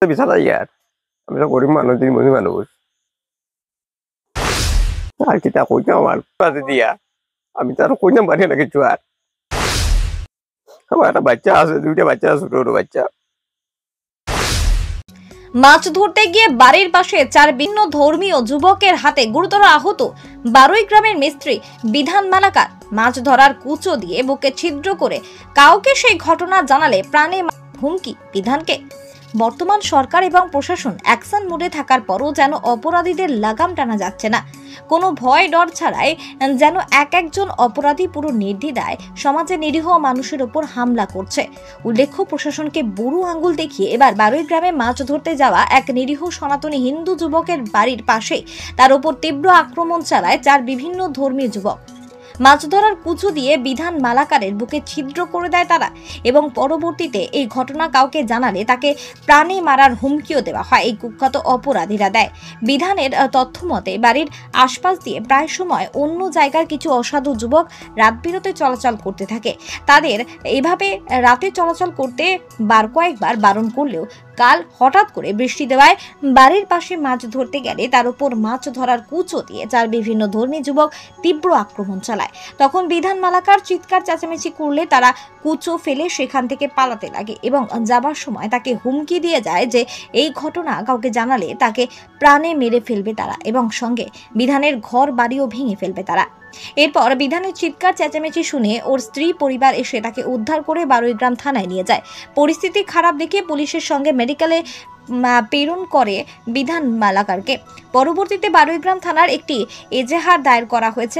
বিচার ইয়ার আমি তো গরিব মানুষ দিনমণি মানুষ আর কিতা কইতে আমার কাছে দিয়া আমি তো আর কইতে পারি না কিছু আর আমার একটা বাচ্চা আছে, দুইটা বাচ্চা আছে, ছোট ছোট বাচ্চা। মাছ ধরতে গিয়ে বাড়ির পাশে 4 ভিন্ন ধর্মীয় যুবকের হাতে গুরুতর আহত বারুই গ্রামের মিস্ত্রি বিধান মালাকার। মাছ ধরার কুচো দিয়ে বুকে ছিদ্র করে কাউকে সেই ঘটনা জানালে প্রাণে হুমকি বিধানকে। বর্তমান সরকার এবং প্রশাসন অ্যাকশন মোডে থাকার পরও যেন অপরাধীদের লাগাম টানা যাচ্ছে না। কোনো ভয় ডর ছাড়াই যেন একজন অপরাধী পুরো নির্দ্বিধায় সমাজে নিরীহ মানুষের উপর হামলা করছে। উল্লেখ্য, প্রশাসনকে বুড়ো আঙ্গুল দেখিয়ে এবার বারুই গ্রামে মাছ ধরতে যাওয়া এক নিরীহ সনাতনী হিন্দু যুবকের বাড়ির পাশে তার উপর তীব্র আক্রমণ চালায় 4 বিভিন্ন ধর্মীয় যুবক। মাছ ধরার কুচো দিয়ে বিধান মালাকারের বুকে ছিদ্র করে দেয় তারা এবং পরবর্তীতে এই ঘটনা কাউকে জানালে তাকে প্রাণে মারার হুমকিও দেওয়া হয় এই কুখ্যাত অপরাধীরা দেয়। বিধানের তথ্য মতে বাড়ির আশপাশ দিয়ে প্রায় সময় অন্য জায়গার কিছু অসাধু যুবক রাত বিরতে চলাচল করতে থাকে। তাদের এভাবে রাতে চলাচল করতে কয়েকবার বারণ করলেও কাল হঠাৎ করে বৃষ্টি দেওয়ায় বাড়ির পাশে মাছ ধরতে গেলে তার উপর মাছ ধরার কুচো দিয়ে 4 বিভিন্ন ধর্মী যুবক তীব্র আক্রমণ চালায়। তখন বিধান মালাকার চিৎকার চেঁচামেচি করলে তারা কুচো ফেলে সেখান থেকে পালাতে লাগে এবং যাবার সময় তাকে হুমকি দিয়ে যায় যে এই ঘটনা কাউকে জানালে তাকে প্রাণে মেরে ফেলবে তারা এবং সঙ্গে বিধানের ঘর বাড়িও ভেঙে ফেলবে তারা। এরপর বিধানের চিৎকার চেঁচামেচি শুনে ওর স্ত্রী পরিবার এসে তাকে উদ্ধার করে বারুইগ্রাম থানায় নিয়ে যায়। পরিস্থিতি খারাপ দেখে পুলিশের সঙ্গে মেডিকেলে প্রেরণ করে বিধান মালাকারকে। পরবর্তীতে বারুইগ্রাম থানার একটি এজাহার দায়ের করা হয়েছে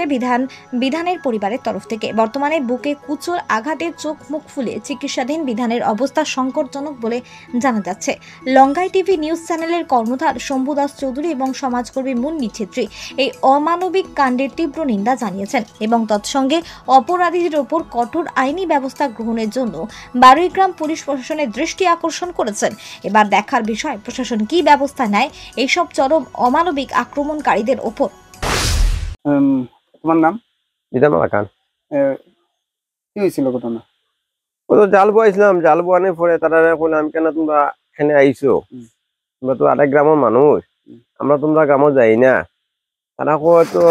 বিধানের পরিবারের তরফ থেকে। বর্তমানে বুকে কুচোর আঘাতে চোখ মুখ ফুলে চিকিৎসাধীন বিধানের অবস্থা সংকটজনক বলে জানা যাচ্ছে। লঙ্গাই টিভি নিউজ চ্যানেলের কর্ণধার শম্ভু দাস চৌধুরী এবং সমাজকর্মী মুন্নি ছেত্রী এই অমানবিক কাণ্ডের তীব্র নিন্দা জানিয়েছেন এবং তৎসঙ্গে অপরাধীদের ওপর কঠোর আইনি ব্যবস্থা গ্রহণের জন্য বারুইগ্রাম পুলিশ প্রশাসনের দৃষ্টি আকর্ষণ করেছেন। এবার দেখার বিষয় প্রশাসন কি ব্যবস্থা নেয় এইসব চরম অমানবিক আক্রমণকারীদের ওপর। তোমার নাম? বিধান মালাকার। কি হয়েছিল ঘটনা? ও তো জাল বয়েছিলাম, জাল বোয়ানোর পরে তারা কইলাম কেন তোমরা এখানে আইছো, তোমরা তো আরেক গ্রামের মানুষ, আমরা তোমরা গ্রামও যাই না। তারা হয়তো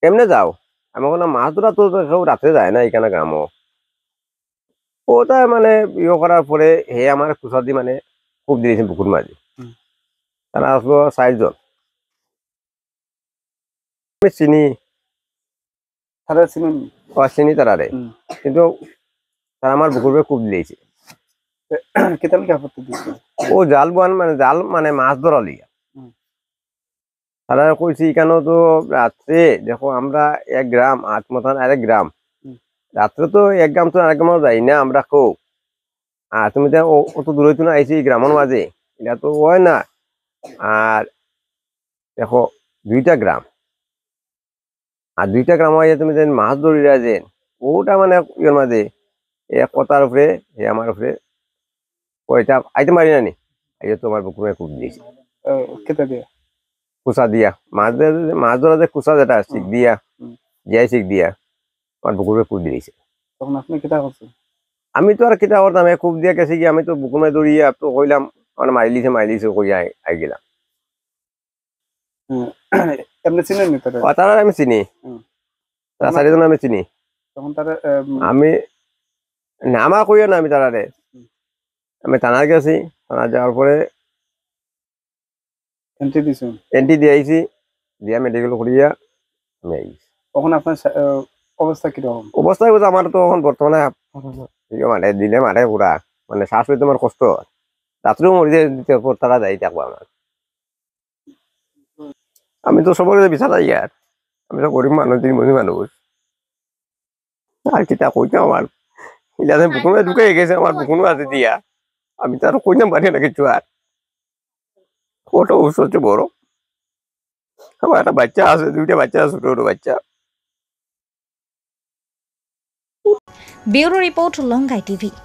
এমনি যাও, আমি কোনো মাছ ধরা তো কেউ রাতে যায় না এখানে গ্রামও। ওটা মানে ইয়ে করার পরে হে আমার কুচা দিয়ে মানে খুব দিয়েছে পুকুর মাঝে। তারা আসলো 4 জন। আমি চিনি তারা ছিলেন চিনি তারারে, কিন্তু তারা আমার পুকুরে খুব দিয়েছে। কেতাল কি আপত্তি দিয়েছে? ও জাল বান মানে জাল মানে মাছ ধরা লিয়া। তারা কইছি কেন তো রাত্রে দেখো আমরা 1 গ্রাম 8 মতন আরেক গ্রাম, রাত্রে তো 1 গ্রাম তো আরেক গ্রামও যাই না আমরা কেউ। আর তুমি তো অত দূরে তো না আইসি গ্রামের মাঝে, এটা তো হয় না। আর দেখো 2টা গ্রাম, আর 2টা গ্রাম হয়ে তুমি যে মাছ ধরিরা যে ওটা মানে ইয়ের মাঝে কথার উপরে আমার উপরে ওইটা আইতে পারি না নি, আইতে তোমার পুকুরে খুব দিয়েছে। কেতা দিয়া? কুচা দিয়া মাছ ধরা যে কুচা যেটা শিখ দিয়া জিয়াই শিখ দিয়া আমার পুকুরে খুব দিয়েছে। তখন আপনি কেতা করছেন? আমি তো আর কেটা করতাম, খুব দিয়া গেছে কি আমি তো বুকুমে দৌড়িয়ে তো কইলাম মানে মারিলিছে কই আই গেলাম। আপনি চিনেন নি তারা? তারা আমি চিনি, তারা 4 জন আমি চিনি। তখন তারা আমি নামা কইয়া না, আমি তারারে আমি থানার গেছি, থানা যাওয়ার পরে এন্ট্রি দিছেন? এন্ট্রি দিয়েছি, দিয়া মেডিকেল করিয়া আমি আইছি। তখন আপনার অবস্থা কিরকম? অবস্থা আমার তো এখন বর্তমানে মানে দিলে মারে পুরা মানে শ্বাস পেতে আমার কষ্ট, রাত্রেও মরি দিতে তারা যাই থাকবো আমার। আমি তো সবরে বিচার ইয়ার আমি তো গরিব মানুষ দিনমণি মানুষ আর কিতা কইতে আমার ইলাতে বুকুনে ঢুকে গেছে, আমার বুকুনো আছে দিয়া আমি তো আর কইতে পারি না কিছু আর। ওটা হচ্ছে বড়, আমার একটা বাচ্চা আছে, 2টা বাচ্চা আছে, ছোট ছোট বাচ্চা। Bureau report Longai TV.